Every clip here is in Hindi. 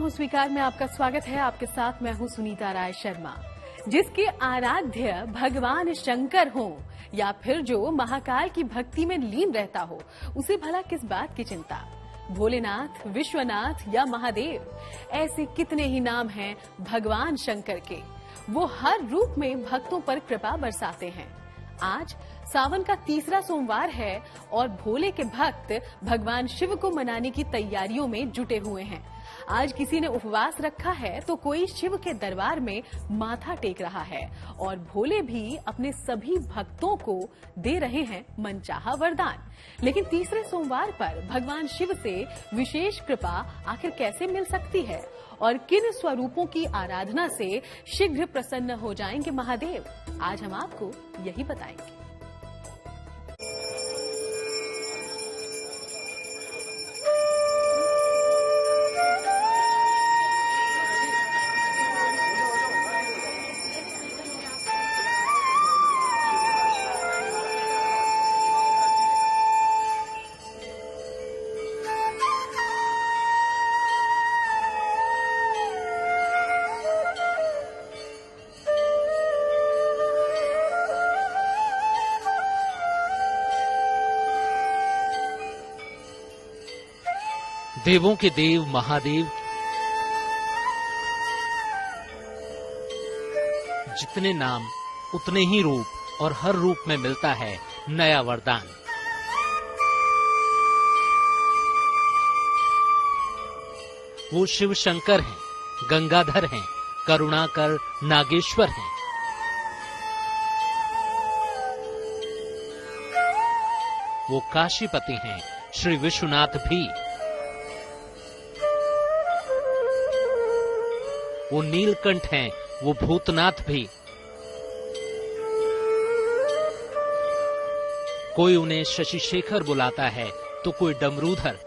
नमो स्वीकार में आपका स्वागत है। आपके साथ मैं हूं सुनीता राय शर्मा। जिसके आराध्य भगवान शंकर हो या फिर जो महाकाल की भक्ति में लीन रहता हो, उसे भला किस बात की चिंता। भोलेनाथ, विश्वनाथ या महादेव, ऐसे कितने ही नाम हैं भगवान शंकर के। वो हर रूप में भक्तों पर कृपा बरसाते हैं। आज सावन का तीसरा सोमवार है और भोले के भक्त भगवान शिव को मनाने की तैयारियों में जुटे हुए हैं। आज किसी ने उपवास रखा है तो कोई शिव के दरबार में माथा टेक रहा है और भोले भी अपने सभी भक्तों को दे रहे हैं मनचाहा वरदान। लेकिन तीसरे सोमवार पर भगवान शिव से विशेष कृपा आखिर कैसे मिल सकती है और किन स्वरूपों की आराधना से शीघ्र प्रसन्न हो जाएंगे महादेव, आज हम आपको यही बताएंगे। देवों के देव महादेव जितने नाम उतने ही रूप और हर रूप में मिलता है नया वरदान। वो शिव शंकर हैं, गंगाधर हैं, करुणाकर नागेश्वर हैं। वो काशीपति हैं, श्री विश्वनाथ भी। वो नीलकंठ हैं, वो भूतनाथ भी। कोई उन्हें शशि शेखर बुलाता है तो कोई डमरूधर।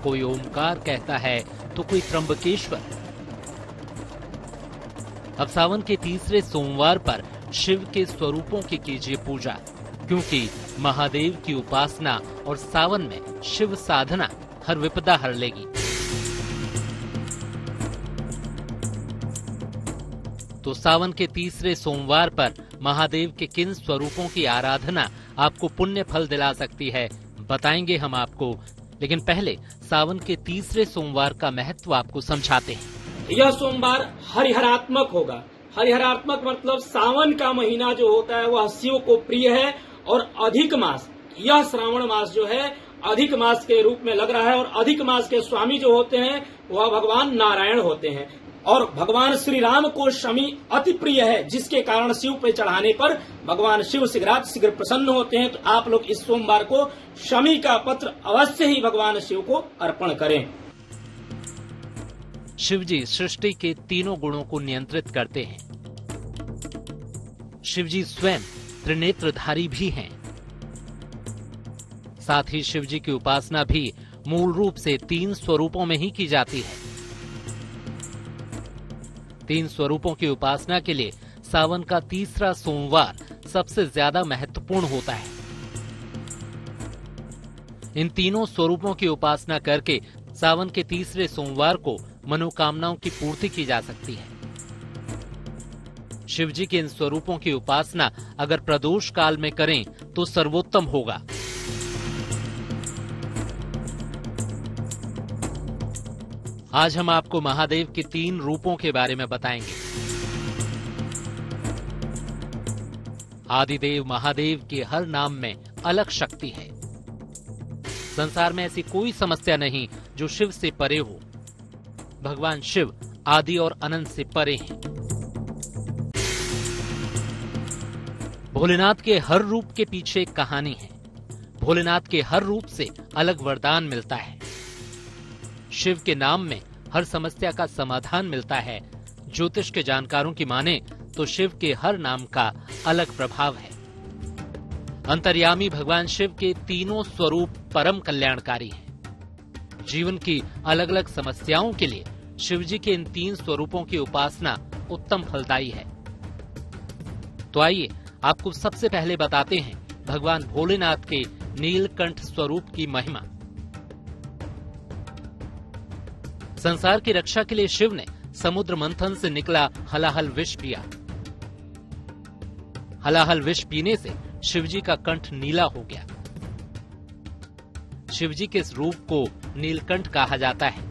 कोई ओमकार कहता है तो कोई त्र्यंबकेश्वर। अब सावन के तीसरे सोमवार पर शिव के स्वरूपों की कीजिए पूजा, क्योंकि महादेव की उपासना और सावन में शिव साधना हर विपदा हर लेगी। तो सावन के तीसरे सोमवार पर महादेव के किन स्वरूपों की आराधना आपको पुण्य फल दिला सकती है, बताएंगे हम आपको। लेकिन पहले सावन के तीसरे सोमवार का महत्व आपको समझाते हैं। यह सोमवार हरिहरात्मक होगा। हरिहरात्मक मतलब सावन का महीना जो होता है वह शिव को प्रिय है और अधिक मास, यह श्रावण मास जो है अधिक मास के रूप में लग रहा है और अधिक मास के स्वामी जो होते हैं वह भगवान नारायण होते हैं और भगवान श्री राम को शमी अति प्रिय है, जिसके कारण शिव पे चढ़ाने पर भगवान शिव शीघ्र प्रसन्न होते हैं। तो आप लोग इस सोमवार को शमी का पत्र अवश्य ही भगवान शिव को अर्पण करें। शिव जी सृष्टि के तीनों गुणों को नियंत्रित करते हैं। शिव जी स्वयं त्रिनेत्रधारी भी हैं। साथ ही शिव जी की उपासना भी मूल रूप से तीन स्वरूपों में ही की जाती है। तीन स्वरूपों की उपासना के लिए सावन का तीसरा सोमवार सबसे ज्यादा महत्वपूर्ण होता है। इन तीनों स्वरूपों की उपासना करके सावन के तीसरे सोमवार को मनोकामनाओं की पूर्ति की जा सकती है। शिव जी के इन स्वरूपों की उपासना अगर प्रदोष काल में करें तो सर्वोत्तम होगा। आज हम आपको महादेव के तीन रूपों के बारे में बताएंगे। आदिदेव महादेव के हर नाम में अलग शक्ति है। संसार में ऐसी कोई समस्या नहीं जो शिव से परे हो। भगवान शिव आदि और अनंत से परे हैं। भोलेनाथ के हर रूप के पीछे एक कहानी है। भोलेनाथ के हर रूप से अलग वरदान मिलता है। शिव के नाम में हर समस्या का समाधान मिलता है। ज्योतिष के जानकारों की माने तो शिव के हर नाम का अलग प्रभाव है। अंतर्यामी भगवान शिव के तीनों स्वरूप परम कल्याणकारी हैं। जीवन की अलग अलग समस्याओं के लिए शिव जी के इन तीन स्वरूपों की उपासना उत्तम फलदायी है। तो आइए आपको सबसे पहले बताते हैं भगवान भोलेनाथ के नीलकंठ स्वरूप की महिमा। संसार की रक्षा के लिए शिव ने समुद्र मंथन से निकला हलाहल विष पिया। हलाहल विष पीने से शिवजी का कंठ नीला हो गया। शिवजी के इस रूप को नीलकंठ कहा जाता है।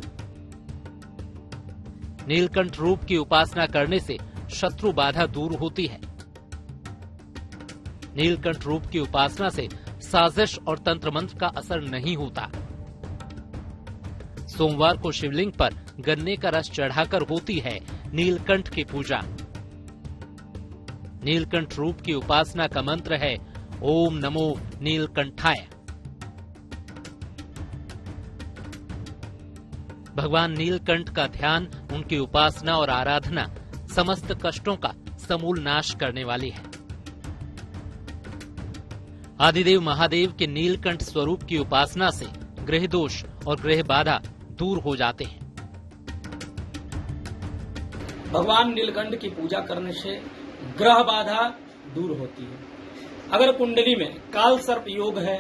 नीलकंठ रूप की उपासना करने से शत्रु बाधा दूर होती है। नीलकंठ रूप की उपासना से साजिश और तंत्र मंत्र का असर नहीं होता। सोमवार को शिवलिंग पर गन्ने का रस चढ़ाकर होती है नीलकंठ की पूजा। नीलकंठ रूप की उपासना का मंत्र है ओम नमो नीलकंठाय। भगवान नीलकंठ का ध्यान, उनकी उपासना और आराधना समस्त कष्टों का समूल नाश करने वाली है। आदिदेव महादेव के नीलकंठ स्वरूप की उपासना से ग्रह दोष और ग्रह बाधा दूर हो जाते हैं। भगवान नीलकंठ की पूजा करने से ग्रह बाधा दूर होती है। अगर कुंडली में काल सर्प योग है,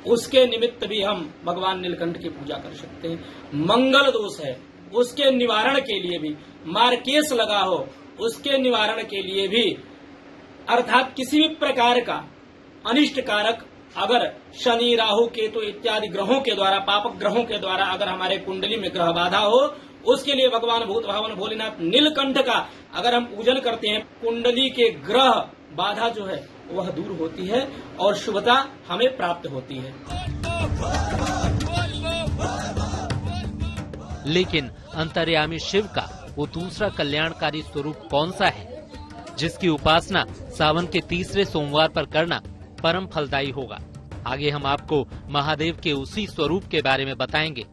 उसके निमित्त भी हम भगवान नीलकंठ की पूजा कर सकते हैं। मंगल दोष है, उसके निवारण के लिए भी, मारकेस लगा हो, उसके निवारण के लिए भी, अर्थात किसी भी प्रकार का अनिष्ट कारक अगर शनि, राहु, केतु इत्यादि ग्रहों के द्वारा, पापक ग्रहों के द्वारा अगर हमारे कुंडली में ग्रह बाधा हो, उसके लिए भगवान भूत भावन भोलेनाथ नीलकंठ का अगर हम पूजन करते हैं, कुंडली के ग्रह बाधा जो है वह दूर होती है और शुभता हमें प्राप्त होती है। लेकिन अंतर्यामी शिव का वो दूसरा कल्याणकारी स्वरूप कौन सा है, जिसकी उपासना सावन के तीसरे सोमवार पर करना परम फलदायी होगा? आगे हम आपको महादेव के उसी स्वरूप के बारे में बताएंगे।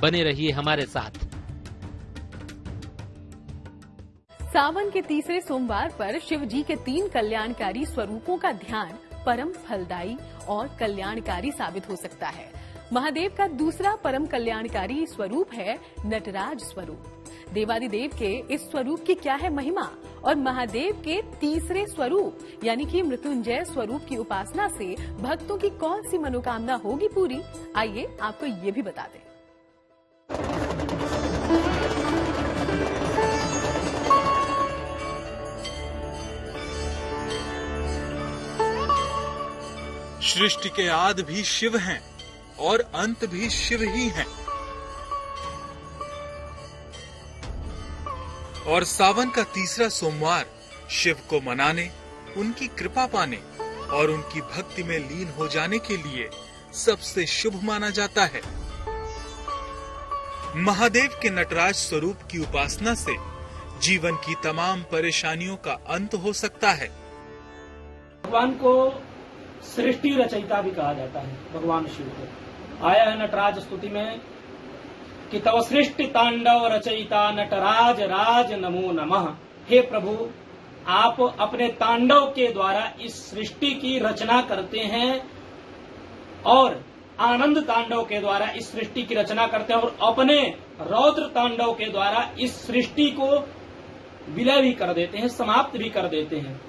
बने रहिए हमारे साथ। सावन के तीसरे सोमवार पर शिव जी के 3 कल्याणकारी स्वरूपों का ध्यान परम फलदायी और कल्याणकारी साबित हो सकता है। महादेव का दूसरा परम कल्याणकारी स्वरूप है नटराज स्वरूप। देवादिदेव के इस स्वरूप की क्या है महिमा, और महादेव के तीसरे स्वरूप यानी कि मृत्युंजय स्वरूप की उपासना से भक्तों की कौन सी मनोकामना होगी पूरी, आइए आपको ये भी बता दें। सृष्टि के आदि भी शिव हैं और अंत भी शिव ही हैं। और सावन का तीसरा सोमवार शिव को मनाने, उनकी कृपा पाने और उनकी भक्ति में लीन हो जाने के लिए सबसे शुभ माना जाता है। महादेव के नटराज स्वरूप की उपासना से जीवन की तमाम परेशानियों का अंत हो सकता है। भगवान को सृष्टि रचयिता भी कहा जाता है। भगवान शिव को आया है नटराज स्तुति में कि तव सृष्टि तांडव रचयिता नटराज राज नमो नमः। हे प्रभु, आप अपने तांडव के द्वारा इस सृष्टि की रचना करते हैं और आनंद तांडव के द्वारा इस सृष्टि की रचना करते हैं और अपने रौद्र तांडव के द्वारा इस सृष्टि को विलय भी कर देते हैं, समाप्त भी कर देते हैं।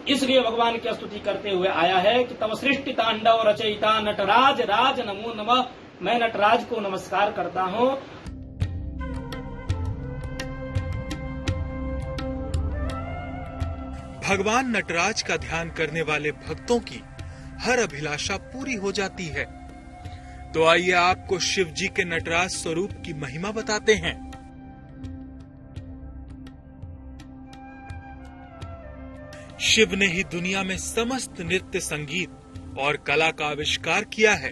इसलिए भगवान की स्तुति करते हुए आया है कि तव सृष्टि तांडव रचयिता नटराज राज नमो नमः। मैं नटराज को नमस्कार करता हूँ। भगवान नटराज का ध्यान करने वाले भक्तों की हर अभिलाषा पूरी हो जाती है। तो आइए आपको शिव जी के नटराज स्वरूप की महिमा बताते हैं। शिव ने ही दुनिया में समस्त नृत्य, संगीत और कला का आविष्कार किया है।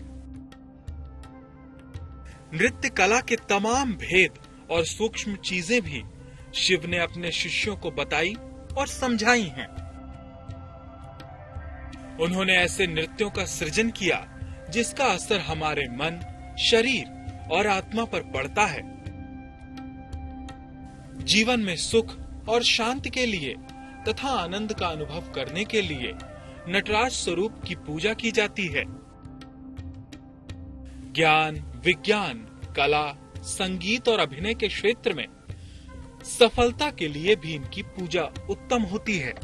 नृत्य कला के तमाम भेद और सूक्ष्म चीजें भी शिव ने अपने शिष्यों को बताई और समझाई हैं। उन्होंने ऐसे नृत्यों का सृजन किया जिसका असर हमारे मन, शरीर और आत्मा पर पड़ता है। जीवन में सुख और शांति के लिए तथा आनंद का अनुभव करने के लिए नटराज स्वरूप की पूजा की जाती है। ज्ञान, विज्ञान, कला, संगीत और अभिनय के क्षेत्र में सफलता के लिए भी इनकी पूजा उत्तम होती है।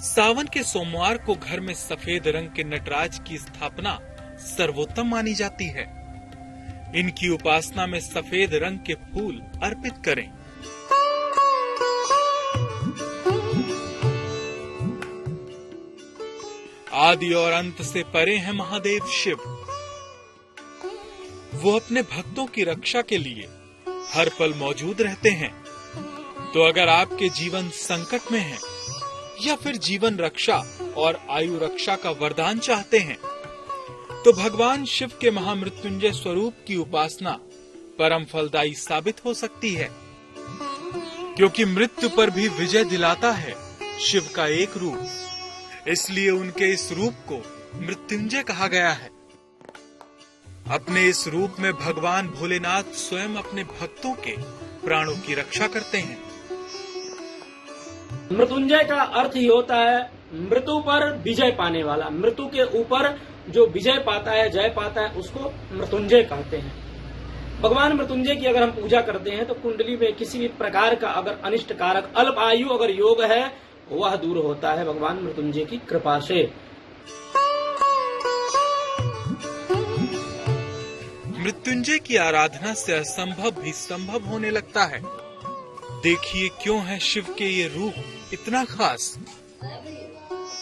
सावन के सोमवार को घर में सफेद रंग के नटराज की स्थापना सर्वोत्तम मानी जाती है। इनकी उपासना में सफेद रंग के फूल अर्पित करें। आदि और अंत से परे हैं महादेव शिव। वो अपने भक्तों की रक्षा के लिए हर पल मौजूद रहते हैं। तो अगर आपके जीवन संकट में है या फिर जीवन रक्षा और आयु रक्षा का वरदान चाहते हैं, तो भगवान शिव के महामृत्युंजय स्वरूप की उपासना परम फलदायी साबित हो सकती है, क्योंकि मृत्यु पर भी विजय दिलाता है शिव का एक रूप। इसलिए उनके इस रूप को मृत्युंजय कहा गया है। अपने इस रूप में भगवान भोलेनाथ स्वयं अपने भक्तों के प्राणों की रक्षा करते हैं। मृत्युंजय का अर्थ ही होता है मृत्यु पर विजय पाने वाला। मृत्यु के ऊपर जो विजय पाता है, जय पाता है, उसको मृत्युंजय कहते हैं। भगवान मृत्युंजय की अगर हम पूजा करते हैं तो कुंडली में किसी भी प्रकार का अगर अनिष्ट कारक अल्प आयु अगर योग है वह दूर होता है भगवान मृत्युंजय की कृपा से। मृत्युंजय की आराधना से असंभव भी संभव होने लगता है। देखिए क्यों है शिव के ये रूप इतना खास।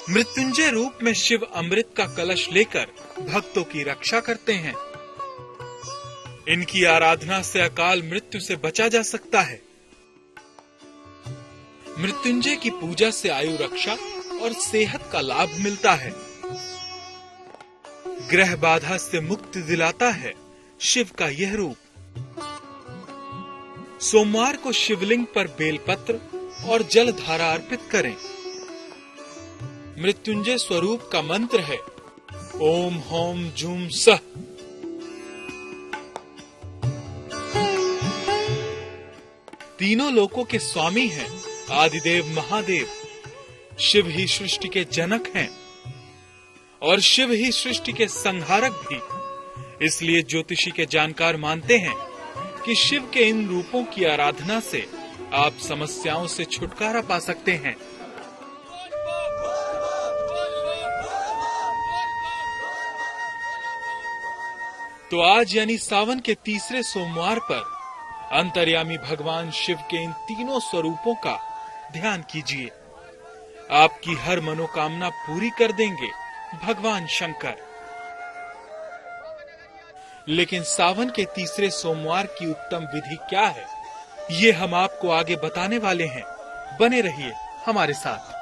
मृत्युंजय रूप में शिव अमृत का कलश लेकर भक्तों की रक्षा करते हैं। इनकी आराधना से अकाल मृत्यु से बचा जा सकता है। मृत्युंजय की पूजा से आयु रक्षा और सेहत का लाभ मिलता है। ग्रह बाधा से मुक्ति दिलाता है शिव का यह रूप। सोमवार को शिवलिंग पर बेलपत्र और जल धारा अर्पित करें। मृत्युंजय स्वरूप का मंत्र है ओम होम जूम सह। तीनों लोकों के स्वामी हैं आदिदेव महादेव। शिव ही सृष्टि के जनक हैं और शिव ही सृष्टि के संहारक भी। इसलिए ज्योतिषी के जानकार मानते हैं कि शिव के इन रूपों की आराधना से आप समस्याओं से छुटकारा पा सकते हैं। तो आज यानी सावन के तीसरे सोमवार पर अंतर्यामी भगवान शिव के इन तीनों स्वरूपों का ध्यान कीजिए। आपकी हर मनोकामना पूरी कर देंगे भगवान शंकर। लेकिन सावन के तीसरे सोमवार की उत्तम विधि क्या है, ये हम आपको आगे बताने वाले हैं। बने रहिए हमारे साथ।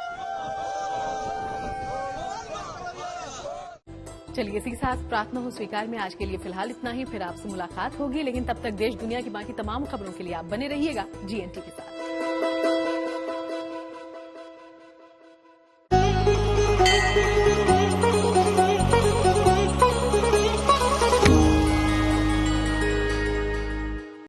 चलिए इसी के साथ प्रार्थना हो स्वीकार में आज के लिए फिलहाल इतना ही। फिर आपसे मुलाकात होगी, लेकिन तब तक देश दुनिया की बाकी तमाम खबरों के लिए आप बने रहिएगा GNT के साथ।